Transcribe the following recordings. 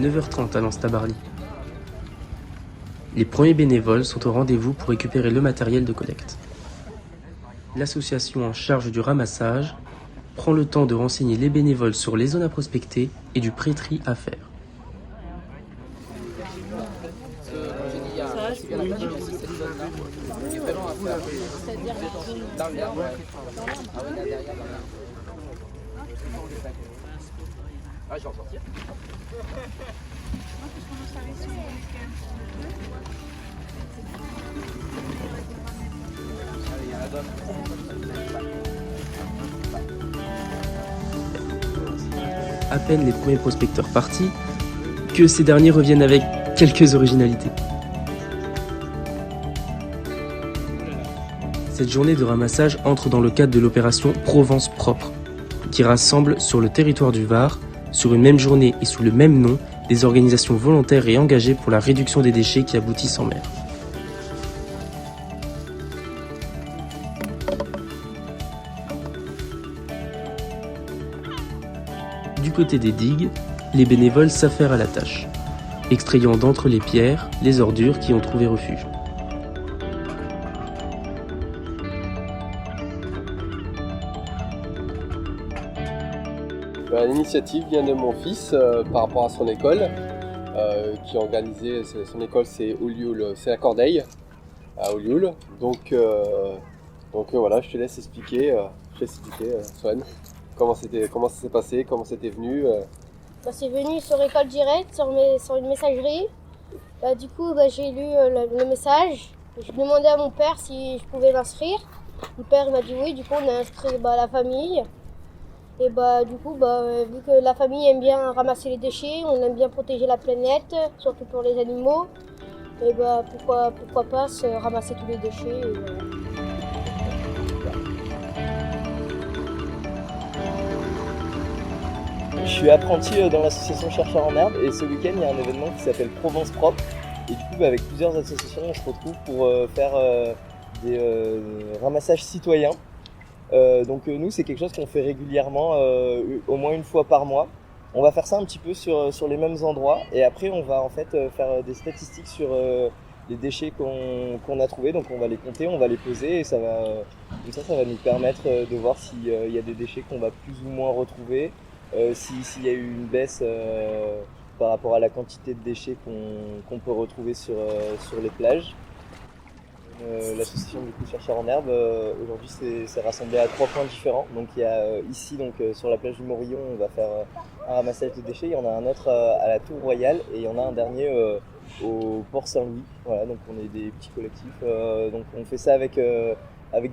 9h30 à Lens-Tabarly. Les premiers bénévoles sont au rendez-vous pour récupérer le matériel de collecte. L'association en charge du ramassage prend le temps de renseigner les bénévoles sur les zones à prospecter et du pré-tri à faire. À peine les premiers prospecteurs partis, que ces derniers reviennent avec quelques originalités. Cette journée de ramassage entre dans le cadre de l'opération Provence Propre, qui rassemble sur le territoire du Var, sur une même journée et sous le même nom, des organisations volontaires et engagées pour la réduction des déchets qui aboutissent en mer. Du côté des digues, les bénévoles s'affairent à la tâche, extrayant d'entre les pierres les ordures qui ont trouvé refuge. L'initiative vient de mon fils par rapport à son école, qui a organisé, son école c'est Olioul, c'est à Cordeille, à Olioul. Donc voilà, je te laisse expliquer, Swan, comment ça s'est passé, comment c'était venu. C'est venu sur École Directe, sur une messagerie. Du coup, j'ai lu le message. Je demandais à mon père si je pouvais m'inscrire. Mon père m'a dit oui, du coup on a inscrit la famille. Et du coup, vu que la famille aime bien ramasser les déchets, on aime bien protéger la planète, surtout pour les animaux, et pourquoi pas se ramasser tous les déchets. Je suis apprenti dans l'association Chercheurs en Herbe et ce week-end il y a un événement qui s'appelle Provence Propre. Et du coup avec plusieurs associations on se retrouve pour faire des ramassages citoyens. Donc nous c'est quelque chose qu'on fait régulièrement, au moins une fois par mois. On va faire ça un petit peu sur les mêmes endroits et après on va en fait faire des statistiques sur les déchets qu'on a trouvés. Donc on va les compter, on va les peser et ça va nous permettre de voir s'il y a des déchets qu'on va plus ou moins retrouver, s'il y a eu une baisse par rapport à la quantité de déchets qu'on peut retrouver sur les plages. L'association du coup Chercheurs en Herbe aujourd'hui c'est rassemblé à 3 points différents. Donc il y a ici sur la plage du Morillon on va faire un ramassage de déchets, il y en a un autre à la Tour Royale et il y en a un dernier au Port Saint-Louis. Voilà, donc on est des petits collectifs, donc on fait ça avec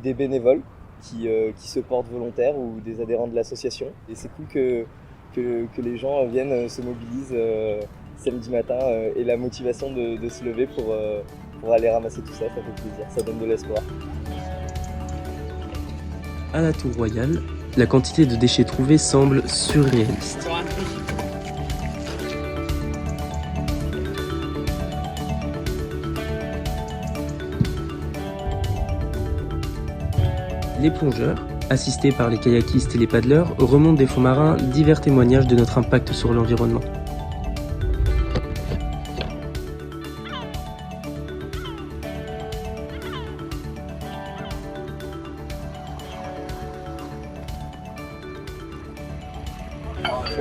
des bénévoles qui se portent volontaires ou des adhérents de l'association et c'est cool que les gens viennent se mobilisent samedi matin et la motivation de se lever pour aller ramasser tout ça, ça fait plaisir, ça donne de l'espoir. À la Tour Royale, la quantité de déchets trouvés semble surréaliste. Les plongeurs, assistés par les kayakistes et les paddleurs, remontent des fonds marins divers témoignages de notre impact sur l'environnement.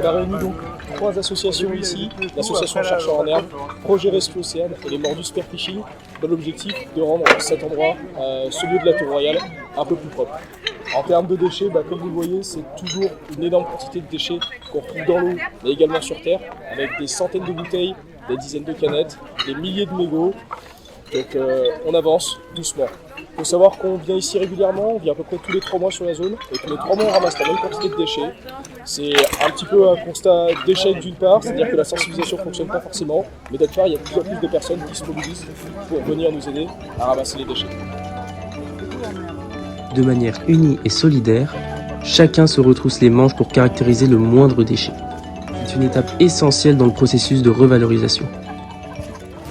On a réuni donc 3 associations ici, l'association Chercheurs en Herbe, Projet Rescue Océane et les Mordus Spear Fishing, dans l'objectif de rendre cet endroit, ce lieu de la Tour Royale, un peu plus propre. En termes de déchets, comme vous le voyez, c'est toujours une énorme quantité de déchets qu'on retrouve dans l'eau, mais également sur terre, avec des centaines de bouteilles, des dizaines de canettes, des milliers de mégots. Donc on avance doucement. Il faut savoir qu'on vient ici régulièrement, on vient à peu près tous les 3 mois sur la zone, et tous les 3 mois on ramasse la même quantité de déchets. C'est un petit peu un constat d'échec d'une part, c'est-à-dire que la sensibilisation ne fonctionne pas forcément, mais d'autre part il y a de plus en plus de personnes qui se mobilisent pour venir nous aider à ramasser les déchets. De manière unie et solidaire, chacun se retrousse les manches pour caractériser le moindre déchet. C'est une étape essentielle dans le processus de revalorisation.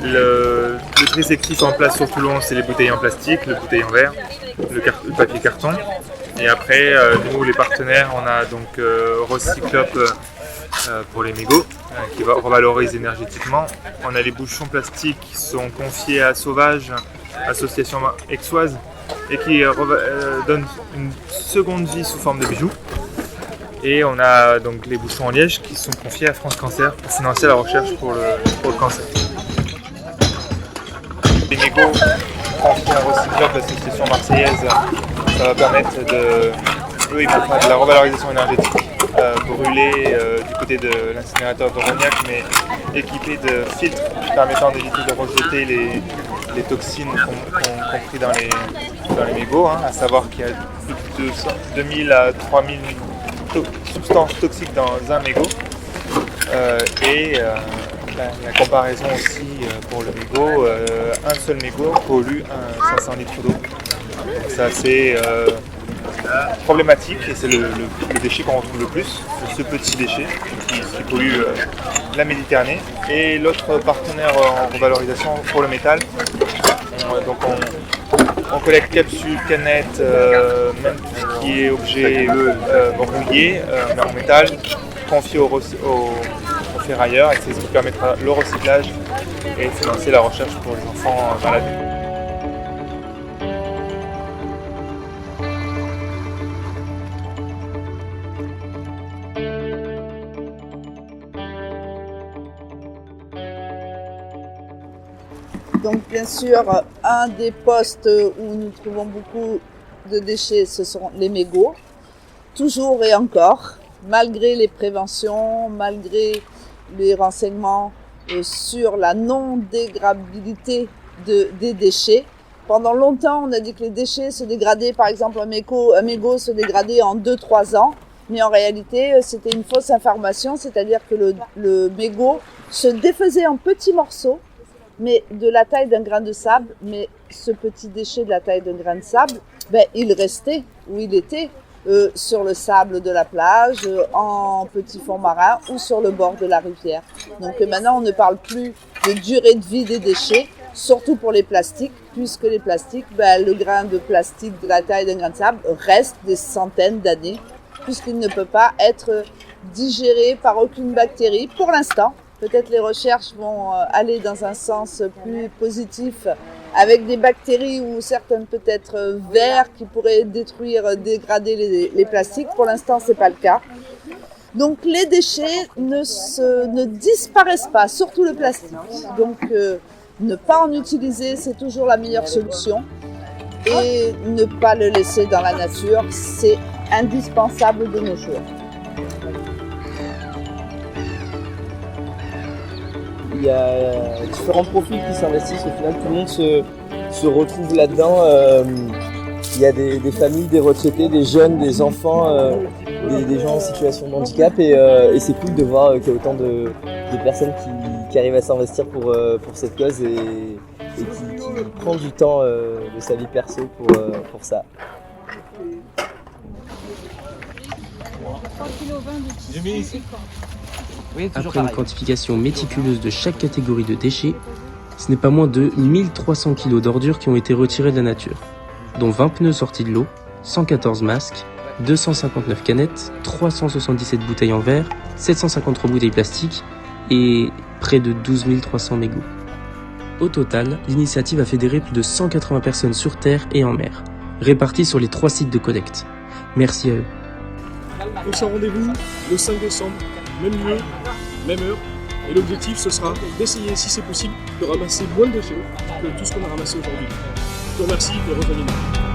Le tri sélectif en place sur Toulon, c'est les bouteilles en plastique, les bouteilles en verre, le papier carton. Et après, nous, les partenaires, on a donc Recyclop pour les mégots, qui revalorisent énergétiquement. On a les bouchons plastiques qui sont confiés à Sauvage, association aixoise, et qui donnent une seconde vie sous forme de bijoux. Et on a donc les bouchons en liège qui sont confiés à France Cancer pour financer la recherche pour le cancer. Les mégots confiés à Recyclop, l'association marseillaise, ça va permettre eux ils vont faire de la revalorisation énergétique, brûlés du côté de l'incinérateur de Rognac, mais équipés de filtres permettant d'éviter de rejeter les toxines qu'on pris dans les mégots, à savoir qu'il y a plus de 2000 à 3000 substances toxiques dans un mégot. La comparaison aussi pour le mégot, un seul mégot pollue 500 litres d'eau. Donc c'est assez problématique et c'est le déchet qu'on retrouve le plus, ce petit déchet qui pollue la Méditerranée. Et l'autre partenaire en revalorisation pour le métal, on collecte capsules, canettes, même tout ce qui est objet rouillé, mais en métal, confié aux ferrailleurs, et c'est ce qui permettra le recyclage et financer la recherche pour les enfants malades. Donc bien sûr, un des postes où nous trouvons beaucoup de déchets, ce sont les mégots. Toujours et encore, malgré les préventions, malgré les renseignements sur la non-dégradabilité des déchets. Pendant longtemps, on a dit que les déchets se dégradaient, par exemple un mégot se dégradait en 2-3 ans. Mais en réalité, c'était une fausse information, c'est-à-dire que le mégot se défaisait en petits morceaux, mais de la taille d'un grain de sable. Mais ce petit déchet de la taille d'un grain de sable, il restait où il était, sur le sable de la plage, en petit fond marin ou sur le bord de la rivière. Donc maintenant, on ne parle plus de durée de vie des déchets, surtout pour les plastiques, puisque les plastiques, le grain de plastique de la taille d'un grain de sable reste des centaines d'années, puisqu'il ne peut pas être digéré par aucune bactérie pour l'instant. Peut-être les recherches vont aller dans un sens plus positif avec des bactéries ou certaines peut-être vers qui pourraient dégrader les plastiques. Pour l'instant, ce n'est pas le cas. Donc les déchets ne disparaissent pas, surtout le plastique. Donc ne pas en utiliser, c'est toujours la meilleure solution. Et ne pas le laisser dans la nature, c'est indispensable de nos jours. Il y a différents profils qui s'investissent, au final tout le monde se retrouve là-dedans. Il y a des familles, des retraités, des jeunes, des enfants, des gens en situation de handicap et c'est cool de voir qu'il y a autant de personnes qui arrivent à s'investir pour cette cause et qui prend du temps de sa vie perso pour ça. Après une quantification méticuleuse de chaque catégorie de déchets, ce n'est pas moins de 1300 kg d'ordures qui ont été retirées de la nature, dont 20 pneus sortis de l'eau, 114 masques, 259 canettes, 377 bouteilles en verre, 753 bouteilles plastiques et près de 12 300 mégots. Au total, l'initiative a fédéré plus de 180 personnes sur terre et en mer, réparties sur les 3 sites de collecte. Merci à eux. Prochain rendez-vous le 5 décembre, même lieu, même heure. Et l'objectif, ce sera d'essayer, si c'est possible, de ramasser moins de déchets que tout ce qu'on a ramassé aujourd'hui. Je vous remercie et revenez-nous.